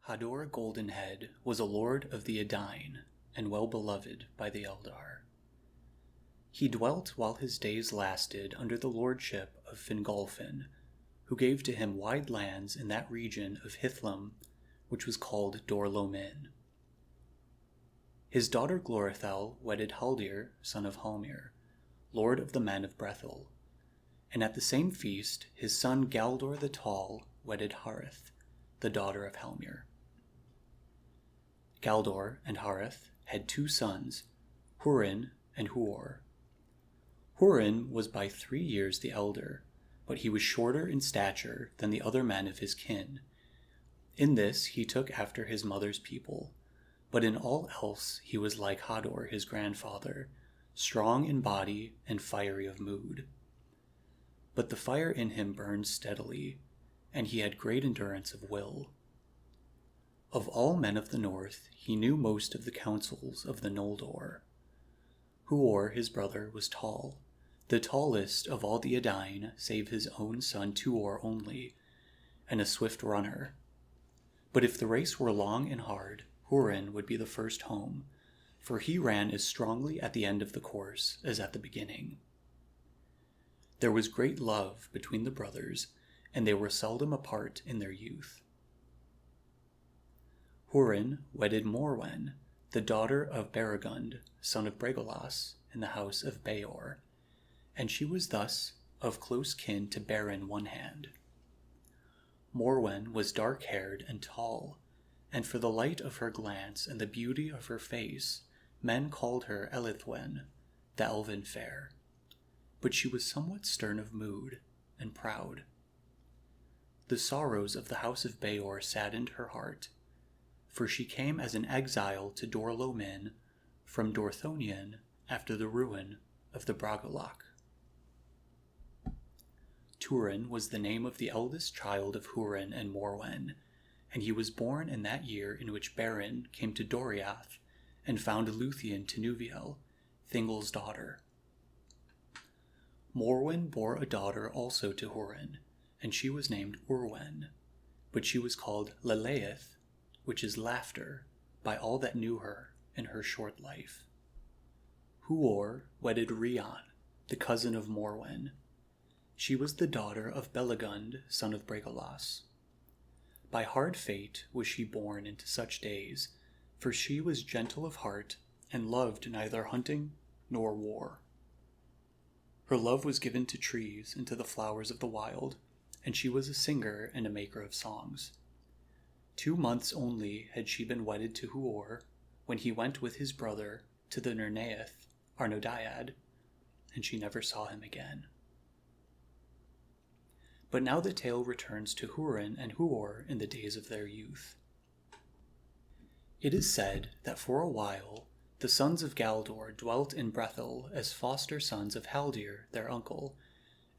Hador Goldenhead was a lord of the Edain, and well beloved by the Eldar. He dwelt while his days lasted under the lordship of Fingolfin, who gave to him wide lands in that region of Hithlum which was called Dor Lomin. His daughter Glorithel wedded Haldir, son of Halmir, lord of the men of Brethil, and at the same feast his son Galdor the Tall wedded Harith, the daughter of Halmir. Galdor and Harith had two sons, Hurin and Huor. Hurin was by 3 years the elder, but he was shorter in stature than the other men of his kin. In this he took after his mother's people, but in all else he was like Hador his grandfather, strong in body and fiery of mood. But the fire in him burned steadily, and he had great endurance of will. Of all men of the north he knew most of the counsels of the Noldor. Huor his brother was tall, the tallest of all the Edain save his own son Tuor only, and a swift runner. But if the race were long and hard, Hurin would be the first home, for he ran as strongly at the end of the course as at the beginning. There was great love between the brothers, and they were seldom apart in their youth. Hurin wedded Morwen, the daughter of Beregund, son of Bregolas, in the house of Beor, and she was thus of close kin to Beren one hand. Morwen was dark-haired and tall, and for the light of her glance and the beauty of her face, men called her Elithwen, the Elven Fair. But she was somewhat stern of mood and proud. The sorrows of the house of Beor saddened her heart, for she came as an exile to Dor Lomin from Dorthonion after the ruin of the Bragolach. Turin was the name of the eldest child of Hurin and Morwen, and he was born in that year in which Beren came to Doriath and found Luthien Tinuviel, Thingol's daughter. Morwen bore a daughter also to Hurin, and she was named Urwen, but she was called Leleith, which is laughter, by all that knew her in her short life. Huor wedded Rian, the cousin of Morwen. She was the daughter of Belegund, son of Bregolas. By hard fate was she born into such days, for she was gentle of heart and loved neither hunting nor war. Her love was given to trees and to the flowers of the wild, and she was a singer and a maker of songs. 2 months only had she been wedded to Huor, when he went with his brother to the Nerneith, Arnodiad, and she never saw him again. But now the tale returns to Hurin and Huor in the days of their youth. It is said that for a while the sons of Galdor dwelt in Brethil as foster sons of Haldir, their uncle,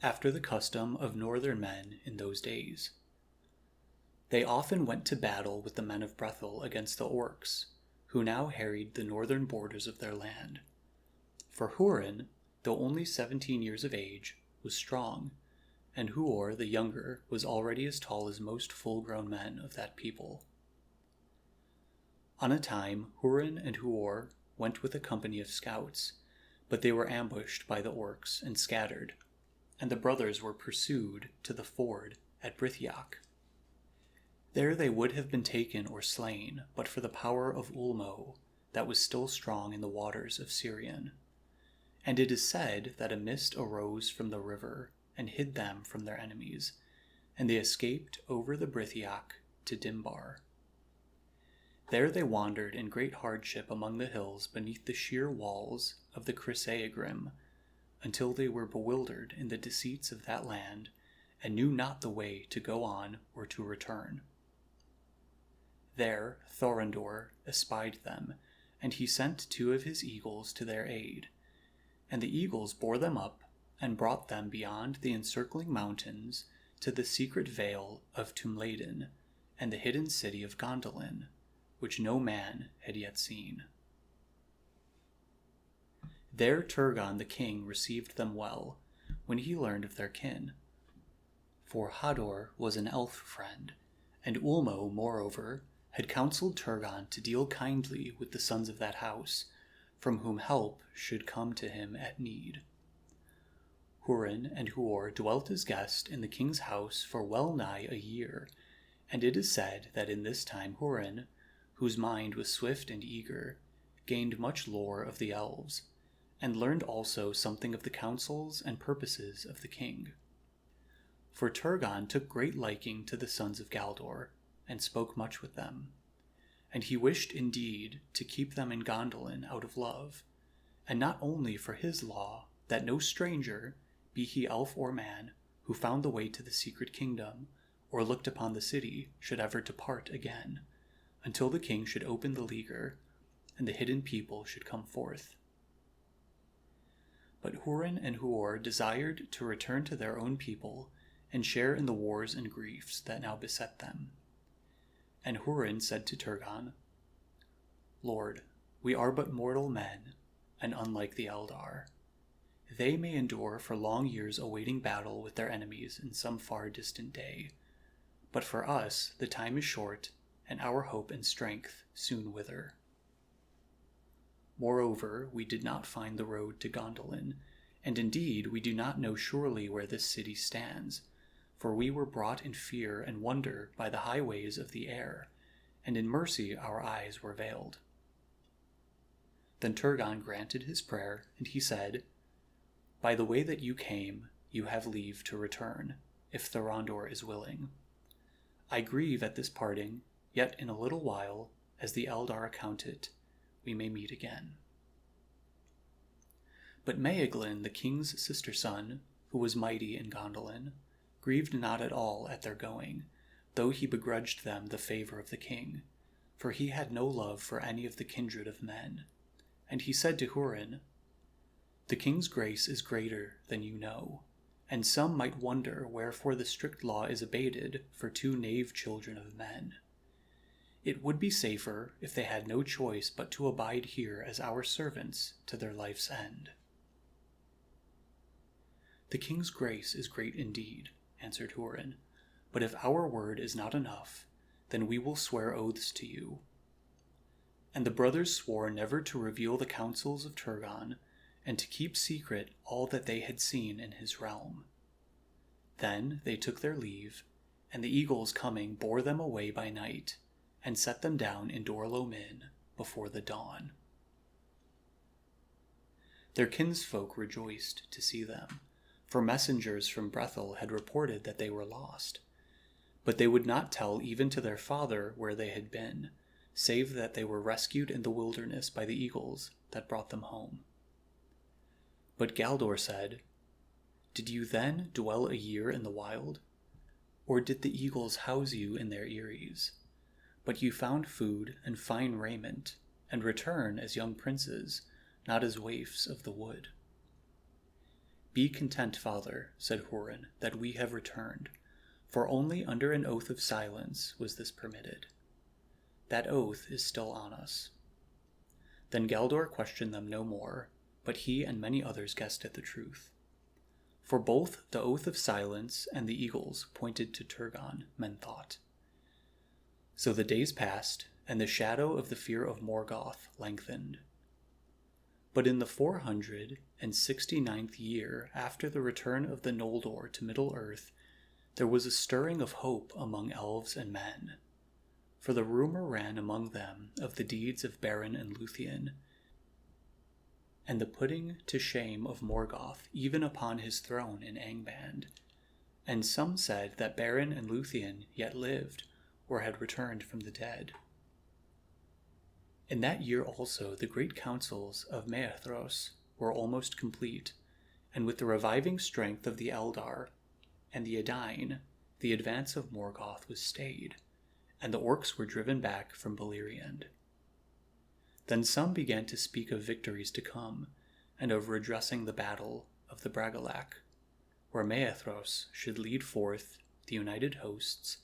after the custom of northern men in those days. They often went to battle with the men of Brethil against the orcs, who now harried the northern borders of their land. For Hurin, though only 17 years of age, was strong, and Huor the younger was already as tall as most full-grown men of that people. On a time, Hurin and Huor went with a company of scouts, but they were ambushed by the orcs and scattered, and the brothers were pursued to the ford at Brithiach. There they would have been taken or slain, but for the power of Ulmo, that was still strong in the waters of Sirion. And it is said that a mist arose from the river and hid them from their enemies, and they escaped over the Brithiach to Dimbar. There they wandered in great hardship among the hills beneath the sheer walls of the Chrysaegrim, until they were bewildered in the deceits of that land, and knew not the way to go on or to return. There Thorondor espied them, and he sent 2 of his eagles to their aid, and the eagles bore them up and brought them beyond the encircling mountains to the secret vale of Tumladen and the hidden city of Gondolin, which no man had yet seen. There Turgon the king received them well, when he learned of their kin. For Hador was an elf friend, and Ulmo, moreover, had counseled Turgon to deal kindly with the sons of that house, from whom help should come to him at need. Hurin and Huor dwelt as guests in the king's house for well nigh a year, and it is said that in this time Hurin, whose mind was swift and eager, gained much lore of the elves, and learned also something of the counsels and purposes of the king. For Turgon took great liking to the sons of Galdor, and spoke much with them, and he wished indeed to keep them in Gondolin out of love, and not only for his law, that no stranger, be he elf or man, who found the way to the secret kingdom, or looked upon the city, should ever depart again, until the king should open the leaguer, and the hidden people should come forth. But Hurin and Huor desired to return to their own people, and share in the wars and griefs that now beset them. And Hurin said to Turgon, "Lord, we are but mortal men, and unlike the Eldar. They may endure for long years awaiting battle with their enemies in some far distant day, but for us the time is short, and our hope and strength soon wither. Moreover, we did not find the road to Gondolin, and indeed we do not know surely where this city stands, for we were brought in fear and wonder by the highways of the air, and in mercy our eyes were veiled." Then Turgon granted his prayer, and he said, "By the way that you came, you have leave to return, if Thorondor is willing. I grieve at this parting, yet in a little while, as the Eldar account it, we may meet again." But Maeglin, the king's sister son, who was mighty in Gondolin, grieved not at all at their going, though he begrudged them the favor of the king, for he had no love for any of the kindred of men. And he said to Hurin, "The king's grace is greater than you know, and some might wonder wherefore the strict law is abated for two knave children of men. It would be safer if they had no choice but to abide here as our servants to their life's end." "The king's grace is great indeed," answered Hurin, "but if our word is not enough, then we will swear oaths to you." And the brothers swore never to reveal the counsels of Turgon, and to keep secret all that they had seen in his realm. Then they took their leave, and the eagles coming bore them away by night, and set them down in Dor-lo-Min before the dawn. Their kinsfolk rejoiced to see them, for messengers from Brethil had reported that they were lost. But they would not tell even to their father where they had been, save that they were rescued in the wilderness by the eagles that brought them home. But Galdor said, "Did you then dwell a year in the wild? Or did the eagles house you in their eyries? But you found food and fine raiment, and return as young princes, not as waifs of the wood." "Be content, father," said Hurin, "that we have returned, for only under an oath of silence was this permitted. That oath is still on us." Then Galdor questioned them no more, but he and many others guessed at the truth. For both the oath of silence and the eagles pointed to Turgon, men thought. So the days passed, and the shadow of the fear of Morgoth lengthened. But in the 469th year after the return of the Noldor to Middle-earth, there was a stirring of hope among elves and men. For the rumor ran among them of the deeds of Beren and Luthien, and the putting to shame of Morgoth even upon his throne in Angband. And some said that Beren and Luthien yet lived, or had returned from the dead. In that year also the great councils of Maethros were almost complete, and with the reviving strength of the Eldar and the Edain, the advance of Morgoth was stayed, and the orcs were driven back from Beleriand. Then some began to speak of victories to come, and of redressing the battle of the Bragalak, where Maethros should lead forth the united hosts,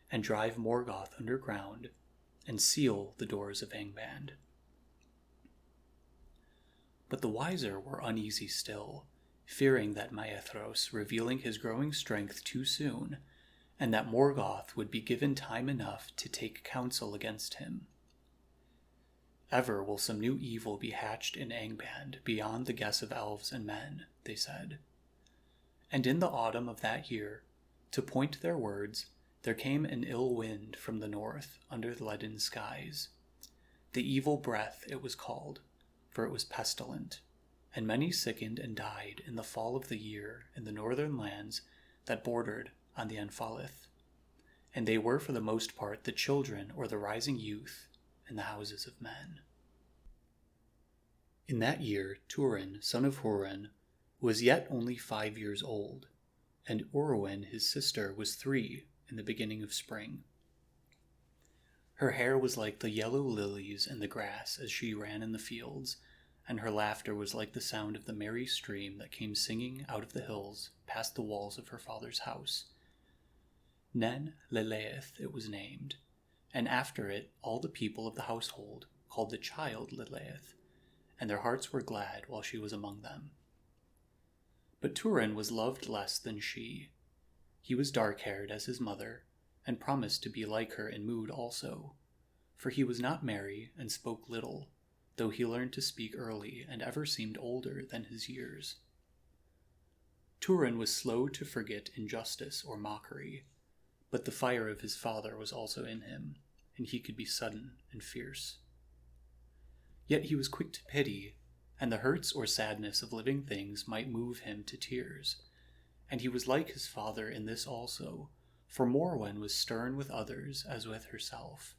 and drive Morgoth underground, and seal the doors of Angband. But the wiser were uneasy still, fearing that Maethros, revealing his growing strength too soon, and that Morgoth would be given time enough to take counsel against him. Ever will some new evil be hatched in Angband beyond the guess of elves and men, they said. And in the autumn of that year, to point their words, there came an ill wind from the north under the leaden skies. The evil breath it was called, for it was pestilent, and many sickened and died in the fall of the year in the northern lands that bordered on the Anfalith, and they were for the most part the children or the rising youth in the houses of men. In that year Turin, son of Hurin, was yet only 5 years old, and Orwen his sister was 3 in the beginning of spring. Her hair was like the yellow lilies in the grass as she ran in the fields, and her laughter was like the sound of the merry stream that came singing out of the hills past the walls of her father's house. Nen Leleith it was named, and after it all the people of the household called the child Leleith, and their hearts were glad while she was among them. But Turin was loved less than she. He was dark-haired as his mother, and promised to be like her in mood also, for he was not merry and spoke little, though he learned to speak early and ever seemed older than his years. Turin was slow to forget injustice or mockery, but the fire of his father was also in him, and he could be sudden and fierce. Yet he was quick to pity, and the hurts or sadness of living things might move him to tears, and he was like his father in this also, for Morwen was stern with others as with herself.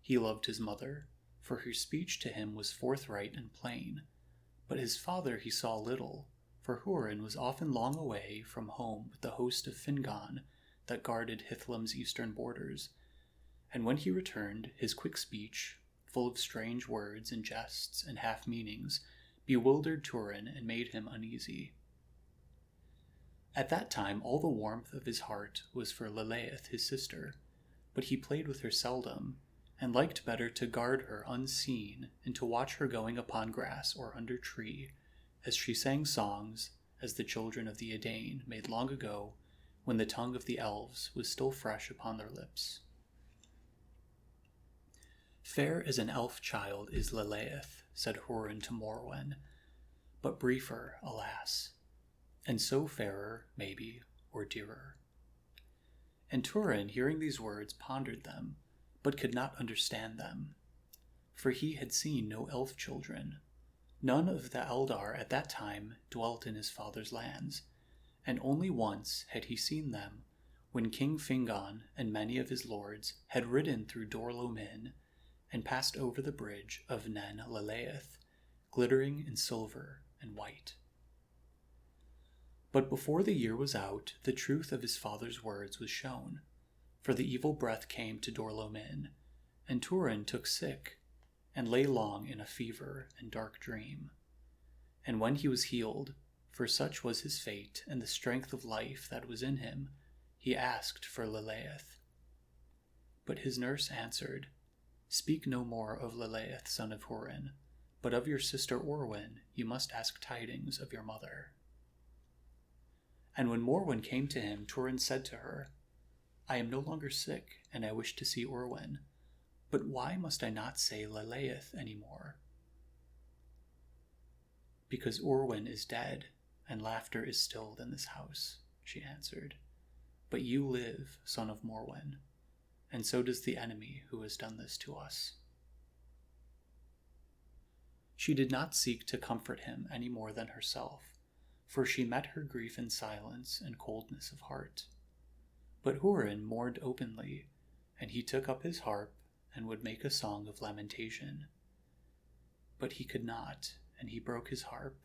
He loved his mother, for her speech to him was forthright and plain, but his father he saw little, for Hurin was often long away from home with the host of Fingon that guarded Hithlum's eastern borders, and when he returned, his quick speech, full of strange words and jests and half-meanings, bewildered Turin and made him uneasy. At that time all the warmth of his heart was for Leleith his sister, but he played with her seldom, and liked better to guard her unseen and to watch her going upon grass or under tree, as she sang songs as the children of the Edain made long ago, when the tongue of the elves was still fresh upon their lips. Fair as an elf child is Leleith, said Hurin to Morwen, but briefer, alas, and so fairer, maybe, or dearer. And Turin, hearing these words, pondered them, but could not understand them, for he had seen no elf children. None of the Eldar at that time dwelt in his father's lands, and only once had he seen them, when King Fingon and many of his lords had ridden through Dor-lo-Min and passed over the bridge of Nen Leleith, glittering in silver and white. But before the year was out, the truth of his father's words was shown, for the evil breath came to Dor-lo-Min, and Turin took sick, and lay long in a fever and dark dream. And when he was healed, for such was his fate and the strength of life that was in him, he asked for Leleith. But his nurse answered, Speak no more of Leleith, son of Hurin, but of your sister Orwen you must ask tidings of your mother. And when Morwen came to him, Turin said to her, I am no longer sick, and I wish to see Orwen, but why must I not say Leleith any more? Because Orwen is dead, and laughter is stilled in this house, she answered. But you live, son of Morwen, and so does the enemy who has done this to us. She did not seek to comfort him any more than herself, for she met her grief in silence and coldness of heart. But Hurin mourned openly, and he took up his harp and would make a song of lamentation. But he could not, and he broke his harp.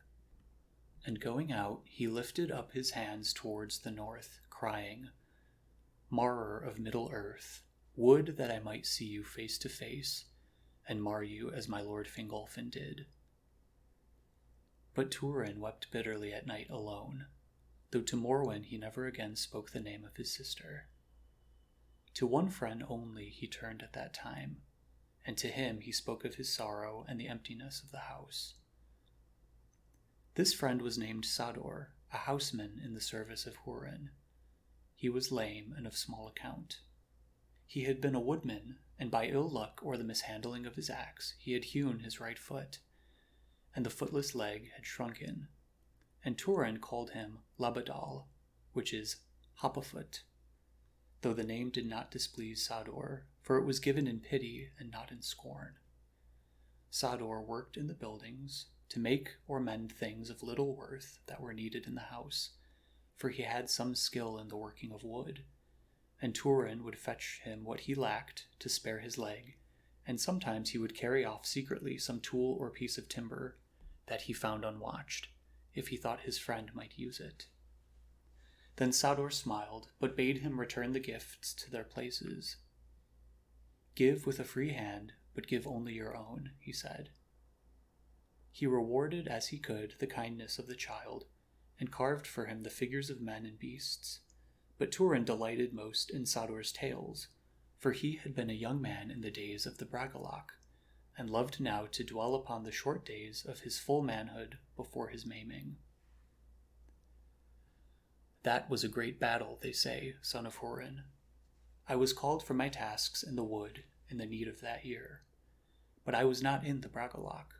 And going out, he lifted up his hands towards the north, crying, Marrer of Middle-earth, would that I might see you face to face, and mar you as my lord Fingolfin did. But Turin wept bitterly at night alone, though to Morwen he never again spoke the name of his sister. To one friend only he turned at that time, and to him he spoke of his sorrow and the emptiness of the house. This friend was named Sador, a houseman in the service of Hurin. He he was lame and of small account. He had been a woodman, and by ill luck or the mishandling of his axe, he had hewn his right foot, and the footless leg had shrunken. And Turin called him Labadal, which is hop-a-foot, though the name did not displease Sador, for it was given in pity and not in scorn. Sador worked in the buildings to make or mend things of little worth that were needed in the house, for he had some skill in the working of wood, and Turin would fetch him what he lacked to spare his leg, and sometimes he would carry off secretly some tool or piece of timber that he found unwatched, if he thought his friend might use it. Then Sador smiled, but bade him return the gifts to their places. "Give with a free hand, but give only your own," he said. He rewarded as he could the kindness of the child, and carved for him the figures of men and beasts. But Turin delighted most in Sador's tales, for he had been a young man in the days of the Bragalach, and loved now to dwell upon the short days of his full manhood before his maiming. "That was a great battle, they say, son of Hurin. I was called for my tasks in the wood in the need of that year, but I was not in the Bragalach,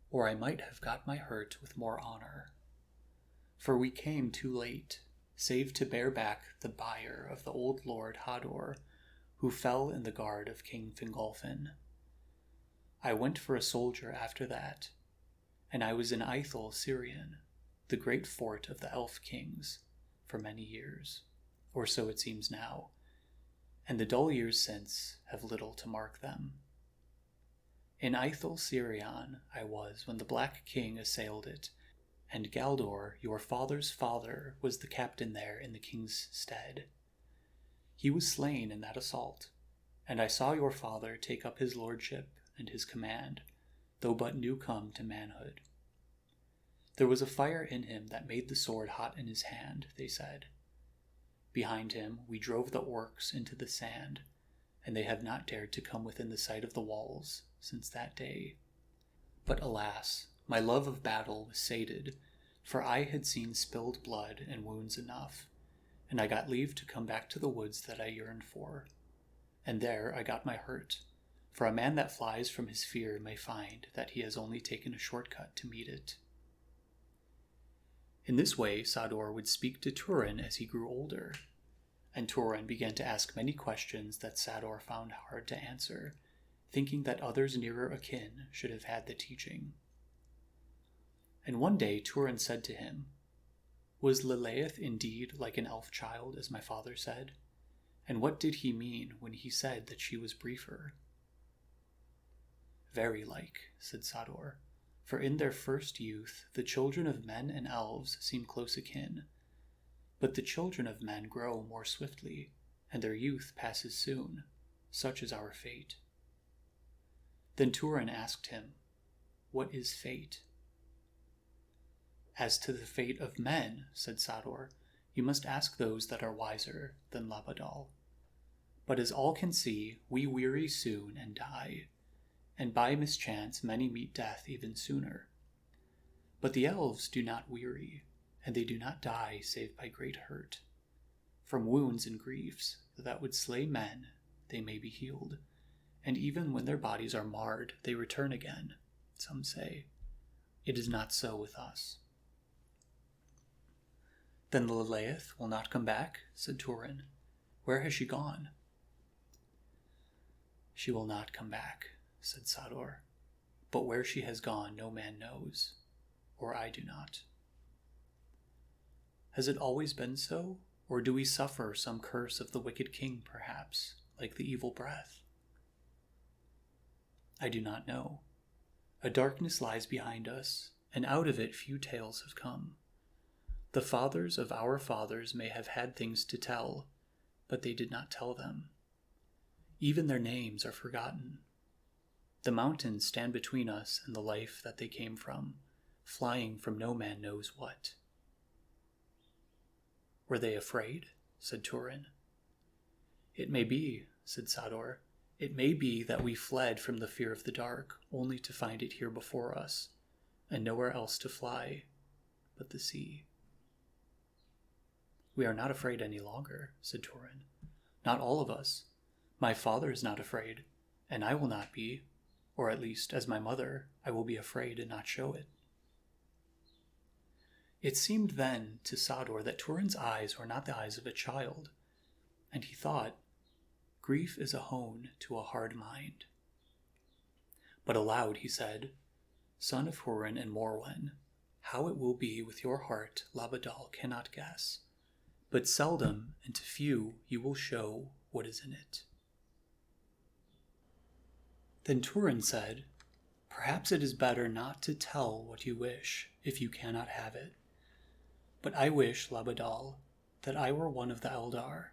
or I might have got my hurt with more honor. For we came too late, save to bear back the bier of the old lord Hador, who fell in the guard of King Fingolfin. I went for a soldier after that, and I was in Aethel Syrian, the great fort of the elf kings, for many years, or so it seems now, and the dull years since have little to mark them. In Aethel Syrian I was when the Black King assailed it, and Galdor, your father's father, was the captain there in the king's stead. He was slain in that assault, and I saw your father take up his lordship and his command, though but new come to manhood. There was a fire in him that made the sword hot in his hand, they said. Behind him we drove the orcs into the sand, and they have not dared to come within the sight of the walls since that day. But alas, my love of battle was sated, for I had seen spilled blood and wounds enough, and I got leave to come back to the woods that I yearned for. And there I got my hurt, for a man that flies from his fear may find that he has only taken a shortcut to meet it." In this way Sador would speak to Turin as he grew older, and Turin began to ask many questions that Sador found hard to answer, thinking that others nearer akin should have had the teaching. And one day Turin said to him, "Was Lilith indeed like an elf child, as my father said? And what did he mean when he said that she was briefer?" "Very like," said Sador, "for in their first youth the children of men and elves seem close akin, but the children of men grow more swiftly, and their youth passes soon. Such is our fate." Then Turin asked him, "What is fate?" "As to the fate of men," said Sador, "you must ask those that are wiser than Labadal. But as all can see, we weary soon and die, and by mischance many meet death even sooner. But the elves do not weary, and they do not die save by great hurt. From wounds and griefs that would slay men they may be healed, and even when their bodies are marred they return again, some say. It is not so with us." "Then Lilith will not come back?" said Turin. "Where has she gone?" "She will not come back," said Sador, "but where she has gone no man knows, or I do not." "Has it always been so, or do we suffer some curse of the wicked king, perhaps, like the evil breath?" "I do not know. A darkness lies behind us, and out of it few tales have come. The fathers of our fathers may have had things to tell, but they did not tell them. Even their names are forgotten. The mountains stand between us and the life that they came from, flying from no man knows what." "Were they afraid?" said Turin. "It may be," said Sador. "It may be that we fled from the fear of the dark, only to find it here before us, and nowhere else to fly but the sea." We are not afraid any longer, said Turin. Not all of us. My father is not afraid, and I will not be, or at least, as my mother, I will be afraid and not show it. It seemed then to Sador that Turin's eyes were not the eyes of a child, and he thought, grief is a hone to a hard mind. But aloud he said, Son of Hurin and Morwen, how it will be with your heart Labadal cannot guess, but seldom and to few you will show what is in it. Then Turin said, Perhaps it is better not to tell what you wish, if you cannot have it. But I wish, Labadal, that I were one of the Eldar.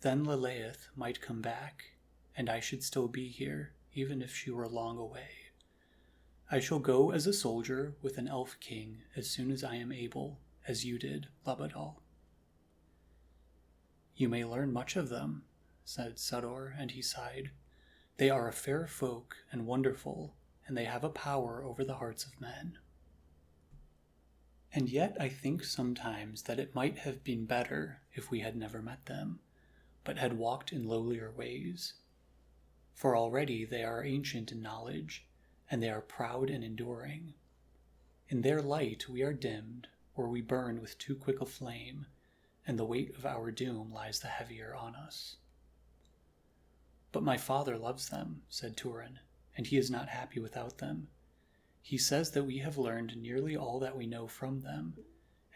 Then Leleith might come back, and I should still be here, even if she were long away. I shall go as a soldier with an elf king as soon as I am able, as you did, Labadal. You may learn much of them, said Sador, and he sighed. They are a fair folk and wonderful, and they have a power over the hearts of men. And yet I think sometimes that it might have been better if we had never met them, but had walked in lowlier ways. For already they are ancient in knowledge, and they are proud and enduring. In their light we are dimmed, or we burn with too quick a flame, and the weight of our doom lies the heavier on us. But my father loves them, said Turin, and he is not happy without them. He says that we have learned nearly all that we know from them,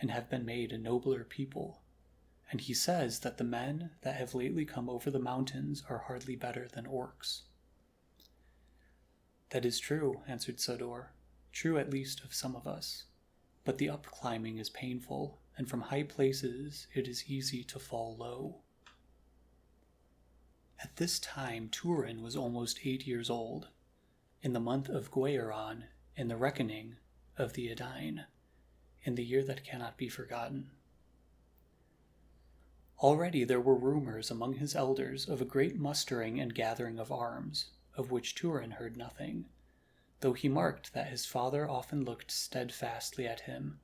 and have been made a nobler people. And he says that the men that have lately come over the mountains are hardly better than orcs. That is true, answered Sador, true at least of some of us. But the up-climbing is painful, and from high places it is easy to fall low. At this time Turin was almost 8 years old, in the month of J.R.R, in the reckoning of the Edain, in the year that cannot be forgotten. Already there were rumors among his elders of a great mustering and gathering of arms, of which Turin heard nothing, though he marked that his father often looked steadfastly at him,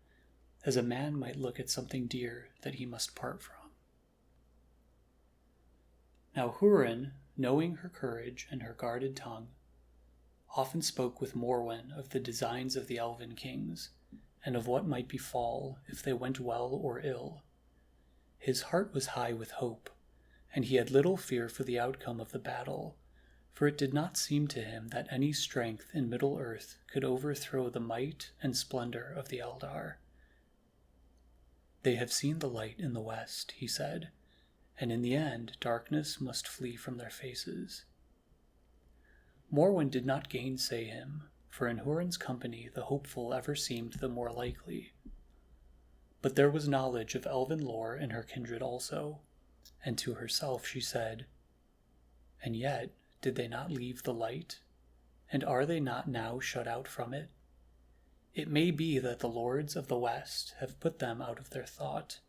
as a man might look at something dear that he must part from. Now Hurin, knowing her courage and her guarded tongue, often spoke with Morwen of the designs of the elven kings, and of what might befall if they went well or ill. His heart was high with hope, and he had little fear for the outcome of the battle, for it did not seem to him that any strength in Middle-earth could overthrow the might and splendor of the Eldar. They have seen the light in the west, he said, and in the end darkness must flee from their faces. Morwen did not gainsay him, for in Hurin's company the hopeful ever seemed the more likely. But there was knowledge of elven lore in her kindred also, and to herself she said, And yet, did they not leave the light? And are they not now shut out from it? It may be that the lords of the West have put them out of their thought,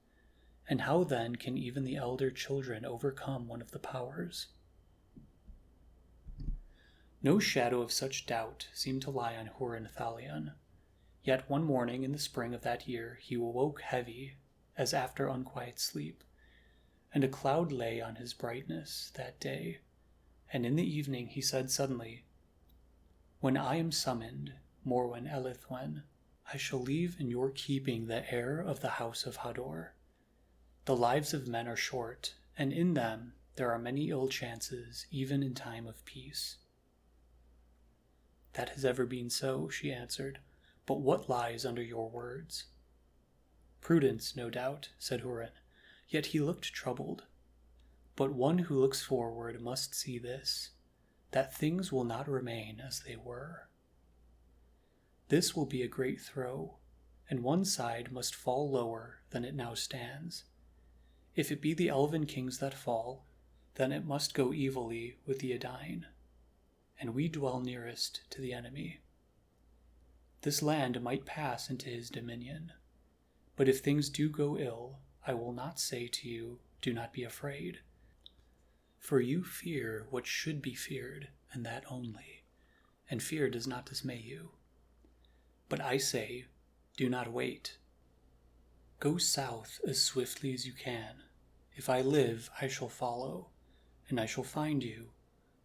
and how then can even the elder children overcome one of the powers? No shadow of such doubt seemed to lie on Hurin Thalion. Yet one morning in the spring of that year he awoke heavy, as after unquiet sleep, and a cloud lay on his brightness that day, and in the evening he said suddenly, When I am summoned, Morwen Elithwen, I shall leave in your keeping the heir of the house of Hador. The lives of men are short, and in them there are many ill chances, even in time of peace. That has ever been so, she answered, but what lies under your words? Prudence, no doubt, said Hurin, yet he looked troubled. But one who looks forward must see this, that things will not remain as they were. This will be a great throw, and one side must fall lower than it now stands. If it be the elven kings that fall, then it must go evilly with the Edain, and we dwell nearest to the enemy. This land might pass into his dominion, but if things do go ill, I will not say to you, do not be afraid. For you fear what should be feared, and that only, and fear does not dismay you. But I say, do not wait. Go south as swiftly as you can. If I live, I shall follow, and I shall find you,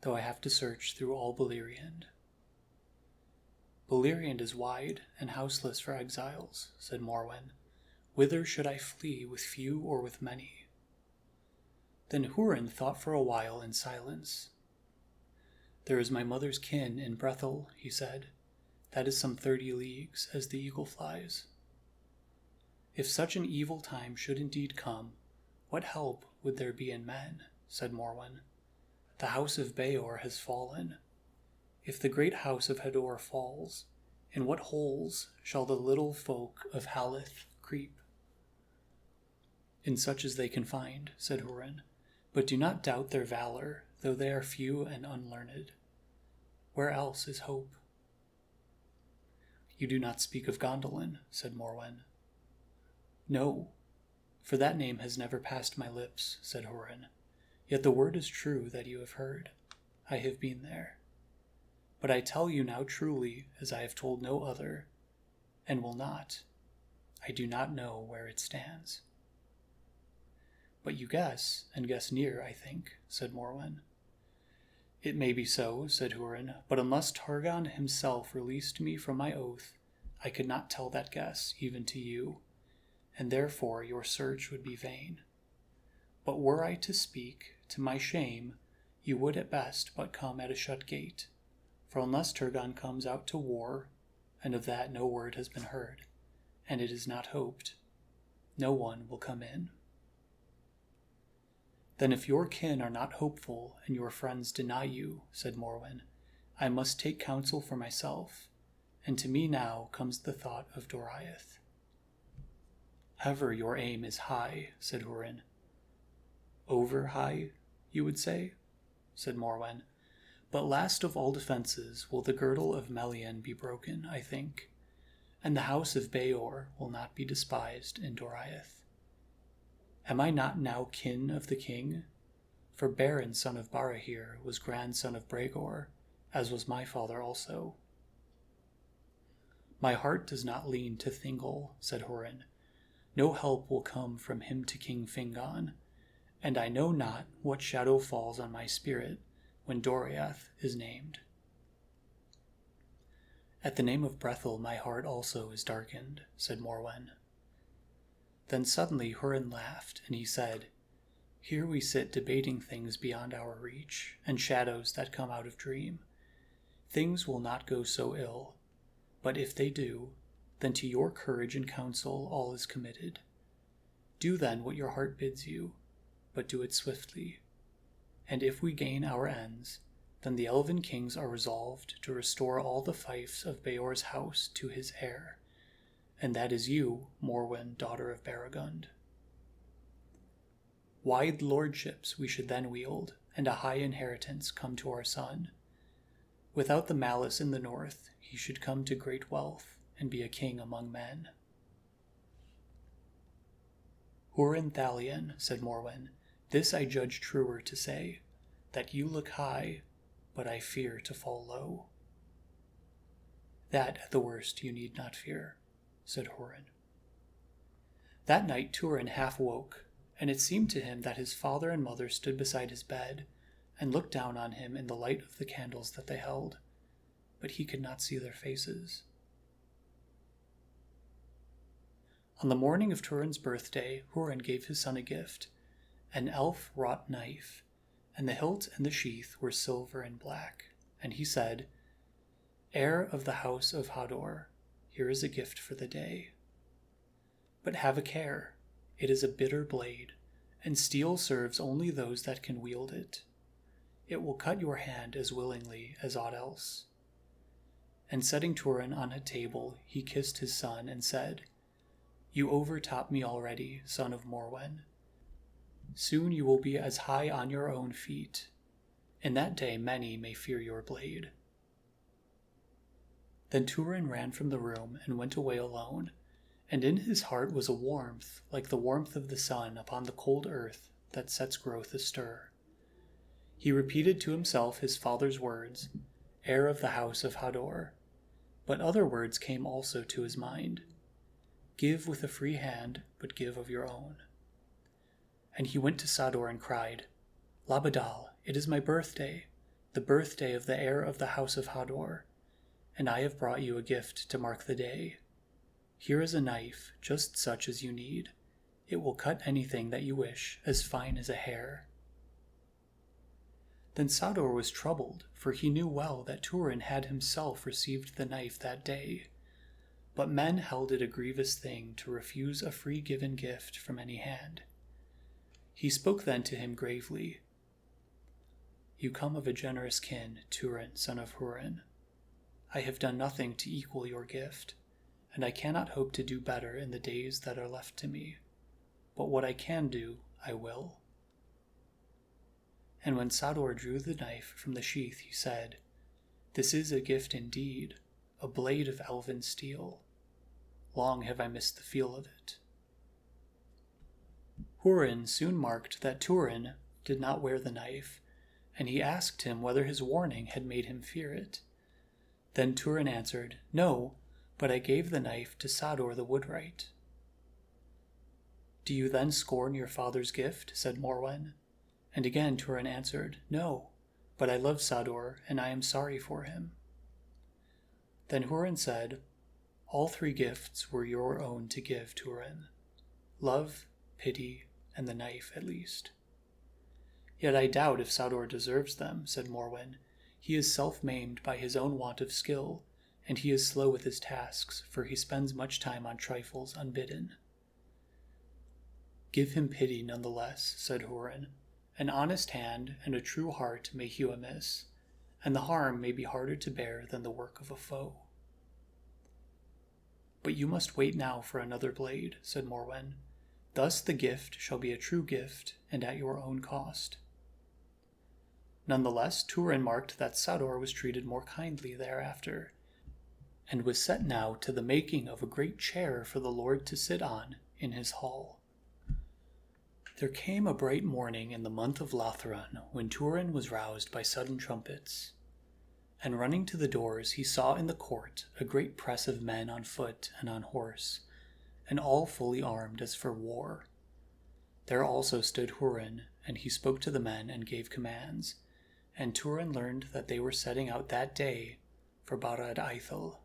though I have to search through all Beleriand. Beleriand is wide and houseless for exiles, said Morwen. Whither should I flee, with few or with many? Then Hurin thought for a while in silence. There is my mother's kin in Brethil, he said. That is some 30 leagues, as the eagle flies. If such an evil time should indeed come, what help would there be in men? Said Morwen. The house of Beor has fallen. If the great house of Hador falls, in what holes shall the little folk of Haleth creep? In such as they can find, said Hurin, but do not doubt their valor, though they are few and unlearned. Where else is hope? You do not speak of Gondolin, said Morwen. No, for that name has never passed my lips, said Hurin. Yet the word is true that you have heard. I have been there. But I tell you now truly, as I have told no other, and will not. I do not know where it stands. But you guess, and guess near, I think, said Morwen. It may be so, said Hurin, but unless Targon himself released me from my oath, I could not tell that guess, even to you, and therefore your search would be vain. But were I to speak, to my shame, you would at best but come at a shut gate, for unless Turgon comes out to war, and of that no word has been heard, and it is not hoped, no one will come in. Then if your kin are not hopeful, and your friends deny you, said Morwen, I must take counsel for myself, and to me now comes the thought of Doriath. Ever your aim is high, said Hurin. Over high, you would say, said Morwen. But last of all defenses will the girdle of Melian be broken, I think, and the house of Beor will not be despised in Doriath. Am I not now kin of the king? For Beren, son of Barahir, was grandson of Bregor, as was my father also. My heart does not lean to Thingol, said Hurin. No help will come from him to King Fingon, and I know not what shadow falls on my spirit when Doriath is named. At the name of Brethil my heart also is darkened, said Morwen. Then suddenly Hurin laughed, and he said, Here we sit debating things beyond our reach, and shadows that come out of dream. Things will not go so ill, but if they do, then to your courage and counsel all is committed. Do then what your heart bids you, but do it swiftly. And if we gain our ends, then the elven kings are resolved to restore all the fiefs of Beor's house to his heir, and that is you, Morwen, daughter of Baragund. Wide lordships we should then wield, and a high inheritance come to our son. Without the malice in the north, he should come to great wealth, and be a king among men. Hurin Thalion, said Morwen, this I judge truer to say, that you look high, but I fear to fall low. That, at the worst, you need not fear, said Hurin. That night Turin half woke, and it seemed to him that his father and mother stood beside his bed, and looked down on him in the light of the candles that they held, but he could not see their faces. On the morning of Turin's birthday, Hurin gave his son a gift, an elf-wrought knife, and the hilt and the sheath were silver and black, and he said, Heir of the house of Hador, here is a gift for the day. But have a care, it is a bitter blade, and steel serves only those that can wield it. It will cut your hand as willingly as aught else. And setting Turin on a table, he kissed his son and said, You overtop me already, son of Morwen. Soon you will be as high on your own feet. In that day many may fear your blade. Then Turin ran from the room and went away alone, and in his heart was a warmth like the warmth of the sun upon the cold earth that sets growth astir. He repeated to himself his father's words, heir of the house of Hador, but other words came also to his mind. Give with a free hand, but give of your own. And he went to Sador and cried, Labadal, it is my birthday, the birthday of the heir of the house of Hador, and I have brought you a gift to mark the day. Here is a knife, just such as you need. It will cut anything that you wish, as fine as a hair. Then Sador was troubled, for he knew well that Turin had himself received the knife that day. But men held it a grievous thing to refuse a free given gift from any hand. He spoke then to him gravely. You come of a generous kin, Turin, son of Hurin. I have done nothing to equal your gift, and I cannot hope to do better in the days that are left to me. But what I can do, I will. And when Sador drew the knife from the sheath, he said, This is a gift indeed, a blade of elven steel. Long have I missed the feel of it. Hurin soon marked that Turin did not wear the knife, and he asked him whether his warning had made him fear it. Then Turin answered, No, but I gave the knife to Sador the woodwright. Do you then scorn your father's gift? Said Morwen. And again Turin answered, No, but I love Sador, and I am sorry for him. Then Hurin said, All three gifts were your own to give, Turin. Love, pity, and the knife at least. Yet I doubt if Sador deserves them, said Morwen. He is self-maimed by his own want of skill, and he is slow with his tasks, for he spends much time on trifles unbidden. Give him pity nonetheless, said Hurin. An honest hand and a true heart may hew amiss, and the harm may be harder to bear than the work of a foe. But you must wait now for another blade, said Morwen. Thus the gift shall be a true gift, and at your own cost. Nonetheless, Turin marked that Sador was treated more kindly thereafter, and was set now to the making of a great chair for the Lord to sit on in his hall. There came a bright morning in the month of Lathran, when Turin was roused by sudden trumpets. And running to the doors, he saw in the court a great press of men on foot and on horse, and all fully armed as for war. There also stood Hurin, and he spoke to the men and gave commands, and Turin learned that they were setting out that day for Barad Eithel.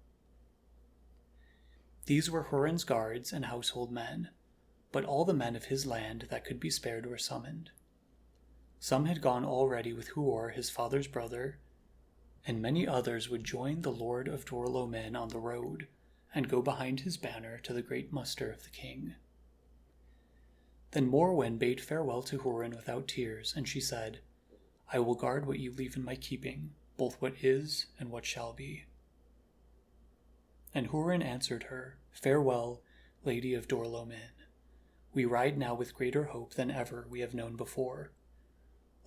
These were Hurin's guards and household men, but all the men of his land that could be spared were summoned. Some had gone already with Huor, his father's brother, and many others would join the Lord of Dor-lo-min on the road, and go behind his banner to the great muster of the king. Then Morwen bade farewell to Hurin without tears, and she said, I will guard what you leave in my keeping, both what is and what shall be. And Hurin answered her, Farewell, Lady of Dor-lo-min. We ride now with greater hope than ever we have known before.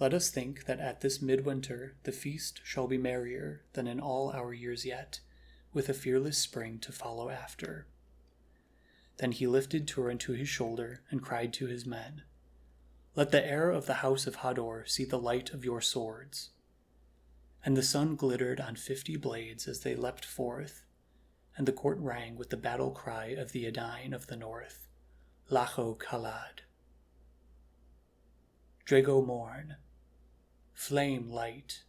Let us think that at this midwinter the feast shall be merrier than in all our years yet, with a fearless spring to follow after. Then he lifted Turin to his shoulder and cried to his men, Let the heir of the house of Hador see the light of your swords. And the sun glittered on 50 blades as they leapt forth, and the court rang with the battle cry of the Edain of the north, Lacho Kalad. Drago morn, flame light,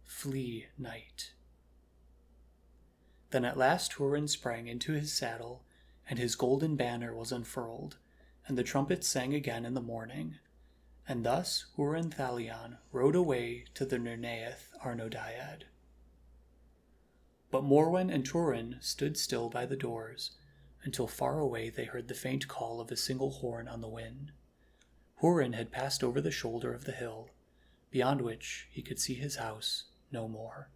flee night. Then at last Hurin sprang into his saddle, and his golden banner was unfurled, and the trumpets sang again in the morning. And thus Hurin Thalion rode away to the Nerneath Arnodiad. But Morwen and Turin stood still by the doors, until far away they heard the faint call of a single horn on the wind. Hurin had passed over the shoulder of the hill, beyond which he could see his house no more.